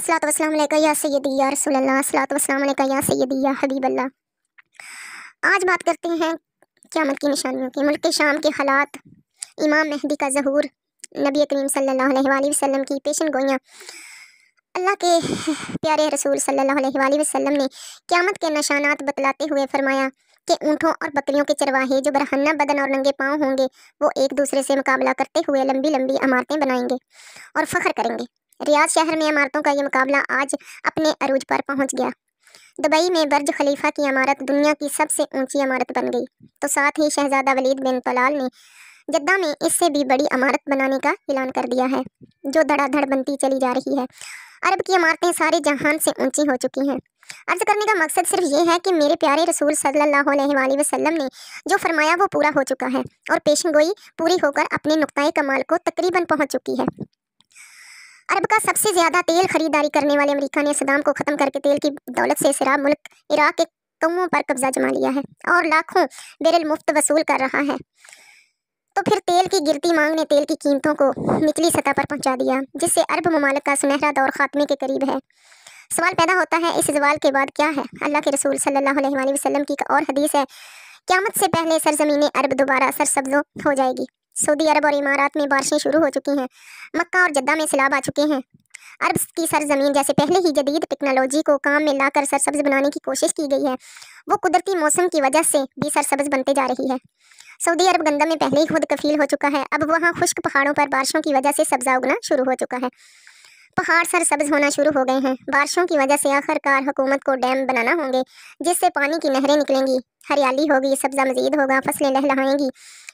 अस्सलातु वस्सलामु अलैका या सय्यदी या रसूल अल्लाह, अस्सलातु वस्सलामु अलैका या सय्यदी या हबीब अल्लाह। आज बात करते हैं क़यामत की निशानियों की। मुल्क शाम के हालात, इमाम मेहदी का ज़हूर, नबी करीम सल्लल्लाहु अलैहि वसल्लम की पेशन गोइयाँ। अल्लाह के प्यारे रसूल सल्लल्लाहु अलैहि वसल्लम ने क़यामत के निशानात बतलाते हुए फरमाया कि ऊँटों और बकरियों के चरवाहे जो बरहन्ना बदन और नंगे पाँव होंगे, वो एक दूसरे से मुकाबला करते हुए लंबी लंबी इमारतें बनाएंगे और फ़ख्र करेंगे। रियाद शहर में इमारतों का ये मुकाबला आज अपने अरूज पर पहुंच गया। दुबई में बर्ज खलीफा की इमारत दुनिया की सबसे ऊंची इमारत बन गई, तो साथ ही शहजादा वलीद बिन तलाल ने जद्दा में इससे भी बड़ी इमारत बनाने का ऐलान कर दिया है, जो धड़ाधड़ बनती चली जा रही है। अरब की इमारतें सारे जहान से ऊंची हो चुकी हैं। अर्ज करने का मकसद सिर्फ ये है कि मेरे प्यारे रसूल सल्लल्लाहु अलैहि वसल्लम ने जो फरमाया वो पूरा हो चुका है और पेशनगोई पूरी होकर अपने नुक्ताए कमाल को तकरीबन पहुँच चुकी है। अरब का सबसे ज़्यादा तेल खरीदारी करने वाले अमेरिका ने सद्दाम को ख़त्म करके तेल की दौलत से सिराब मुल्क इराक के कौमों पर कब्जा जमा लिया है और लाखों बैरल मुफ्त वसूल कर रहा है। तो फिर तेल की गिरती मांग ने तेल की कीमतों को निचली सतह पर पहुंचा दिया, जिससे अरब ममालिक का सुनहरा दौर खात्मे के करीब है। सवाल पैदा होता है, इस ज़वाल के बाद क्या है? अल्लाह के रसूल सल्लल्लाहु अलैहि वसल्लम की एक और हदीस है, क़यामत से पहले सरज़मीन अरब दोबारा सरसब्ज़ हो जाएगी। सऊदी अरब और इमारात में बारिशें शुरू हो चुकी हैं। मक्का और जद्दा में सैलाब आ चुके हैं। अरब की सरजमीन जैसे पहले ही जदीद टेक्नोलॉजी को काम में लाकर सरसब्ज बनाने की कोशिश की गई है, वो कुदरती मौसम की वजह से भी सरसब्ज बनते जा रही है। सऊदी अरब गंदम में पहले ही खुद कफील हो चुका है। अब वहाँ खुश्क पहाड़ों पर बारिशों की वजह से सब्जा उगना शुरू हो चुका है। पहाड़ सरसब्ज होना शुरू हो गए हैं। बारिशों की वजह से आखिरकार हुकूमत को डैम बनाना होंगे, जिससे पानी की नहरें निकलेंगी, हरियाली होगी, सब्जा मजीद होगा, फसलें लहलहाएंगी।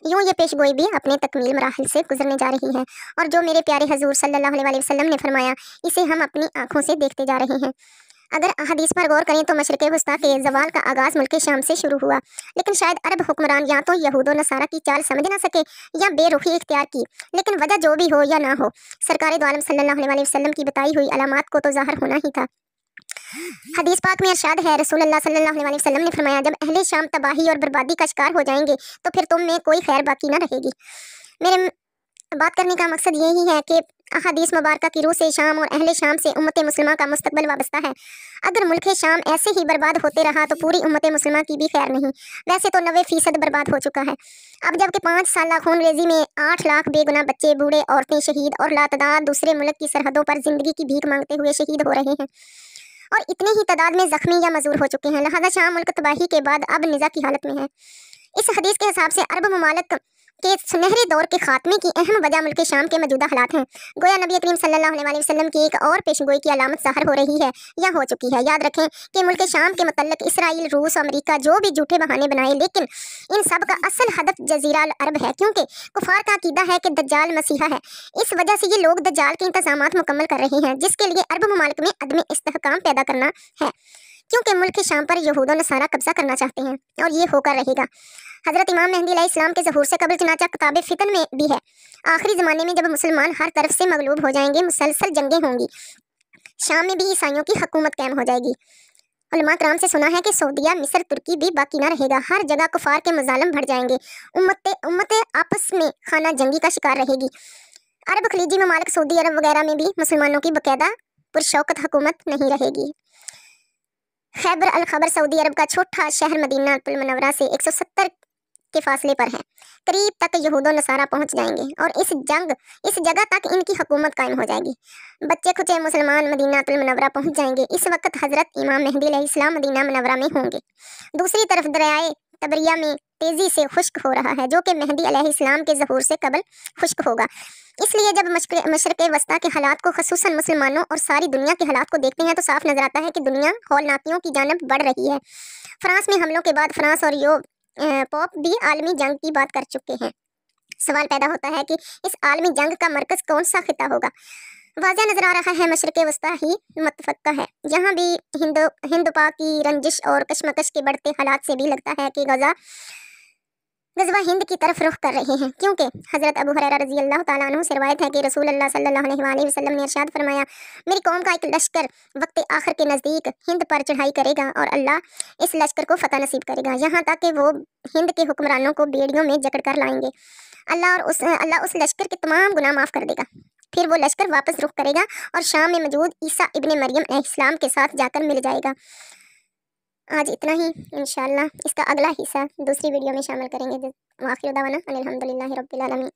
यूँ ये पेशगोई भी अपने तकमील मराहल से गुजरने जा रही है और जो मेरे प्यारे हजूर सल्लल्लाहु अलैहि वसल्लम ने फरमाया, इसे हम अपनी आँखों से देखते जा रहे हैं। अगर हदीस पर गौर करें तो मशरिक़ वस्ता के ज़वाल का आगाज़ मुल्क शाम से शुरू हुआ, लेकिन शायद अरब हुक्मरान या तो यहूद व नसारा की चाल समझ ना सके या बेरुखी इख्तियार की। लेकिन वजह जो भी हो या ना हो, सरकार दो आलम सल्लल्लाहु अलैहि वसल्लम की बताई हुई अलामात को तो ज़ाहिर होना ही था। हदीस पाक में इरशाद है, रसूल अल्लाह सल्लल्लाहु अलैहि वसल्लम ने फरमाया, जब अहले शाम तबाही और बर्बादी का शिकार हो जाएंगे तो फिर तुम में कोई खैर बाकी ना रहेगी। मेरे बात करने का मकसद यही है कि अहादीस मुबारक की रूह से शाम और अहले शाम से उम्मत मुस्लिमा का मुस्तकबिल वाबस्ता है। अगर मुल्क शाम ऐसे ही बर्बाद होते रहा तो पूरी उम्मत मुस्लिमा की भी खैर नहीं। वैसे तो 90% बर्बाद हो चुका है। अब जबकि 5 साल खून रेजी में 8 लाख बेगुनाह बच्चे, बूढ़े, औरतें शहीद और लातदाद दूसरे मुल्क की सरहदों पर जिंदगी की भीख मांगते हुए शहीद हो रहे हैं और इतने ही तादाद में जख्मी या मजूर हो चुके हैं। लिहाजा शाम मुल्क तबाही के बाद अब निज़ा की हालत में है। इस हदीस के हिसाब से अरब ममालिक के सुनहरे दौर के खात्मे की अहम वजह मुल्क शाम के मौजूदा हालात हैं। गोया नबी करीम सल्लल्लाहु अलैहि वसल्लम की एक और पेशगोई की अलामत ज़ाहिर हो रही है या हो चुकी है। याद रखें कि मुल्क शाम के मतलब इसराइल, रूस, अमेरिका जो भी झूठे बहाने बनाए, लेकिन इन सब का असल हदफ जजीरा अल अरब है, क्योंकि कुफार का अकीदा है कि दज्जाल मसीहा है। इस वजह से ये लोग दज्जाल के इंतजामात मुकम्मल कर रहे हैं, जिसके लिए अरब ममालिक में अदम इस्तेहकाम पैदा करना है, क्योंकि मुल्क शाम पर यहूद व नसारा कब्जा करना चाहते हैं और ये होकर रहेगा। हज़रत इमाम मेहदी अलैहिस्सलाम के ज़हूर से कबल चनाचा किताब फितन में भी है, आखिरी ज़माने में जब मुसलमान हर तरफ से मगलूब हो जाएंगे, मुसलसल जंगें होंगी, शाम में भी ईसाइयों की हुकूमत कायम हो जाएगी। उलमा कराम से सुना है कि सऊदिया, मिस्र, तुर्की भी बाकी ना रहेगा। हर जगह कुफार के मजालिम बढ़ जाएंगे। उम्मत आपस में खाना जंगी का शिकार रहेगी। अरब खलीजी ममालिक, सऊदी अरब वगैरह में भी मुसलमानों की बाकायदा पुरशौकत हुकूमत नहीं रहेगी। खैबर अल खबर सऊदी अरब का छोटा शहर मदीना अल मुनव्वरा से 170 के फासले पर है। करीब तक यहूद व नसारा पहुंच जाएंगे और इस जगह तक इनकी हुकूमत कायम हो जाएगी। बच्चे खुचे मुसलमान मदीना अल मुनव्वरा पहुंच जाएंगे। इस वक्त हज़रत इमाम मेहदी अलैहिस्सलाम मदीना मुनव्वरा में होंगे। दूसरी तरफ दरियाए तबरिया में तेज़ी से खुश्क हो रहा है, जो कि मेहदी अलैहिस्सलाम के ज़हूर से कबल खुश्क होगा। इसलिए जब मशरिक़ वस्ता के हालात को, ख़ुसूसन मुसलमानों और सारी दुनिया के हालात को देखते हैं तो साफ नजर आता है कि दुनिया हौलनाकियों की जानब बढ़ रही है। फ्रांस में हमलों के बाद फ्रांस और पोप भी आलमी जंग की बात कर चुके हैं। सवाल पैदा होता है कि इस आलमी जंग का मरकज़ कौन सा खिता होगा? वाज़ह नजर आ रहा है मशरिक़ वस्ता ही मुतफ़क्का है। यहाँ भी हिंद पाक की रंजिश और कशमकश के बढ़ते हालात से भी लगता है कि गज़वा हिंद की तरफ रुख कर रहे हैं, क्योंकि हज़रत अबू हुरैरा रज़ी अल्लाह ताला अन्हु से रवायत है कि रसूल अल्लाह सल्लल्लाहु अलैहि वसल्लम ने इरशाद फरमाया, मेरी कौम का एक लश्कर वक्त आखिर के नज़दीक हिंद पर चढ़ाई करेगा और अल्लाह इस लश्कर को फ़तह नसीब करेगा, यहाँ तक कि वो हिंद के हुक्मरानों को बेड़ियों में जकड़ कर लाएंगे। अल्लाह उस लश्कर के तमाम गुनाह माफ़ कर देगा। پھر وہ لشکر واپس رخ کرے گا اور شام میں موجود عیسیٰ ابن مریم علیہ السلام کے ساتھ جا کر مل جائے گا۔ آج اتنا ہی، انشاءاللہ اس کا اگلا حصہ دوسری ویڈیو میں شامل کریں گے۔ وآخر دعوانا ان الحمدللہ رب العالمین۔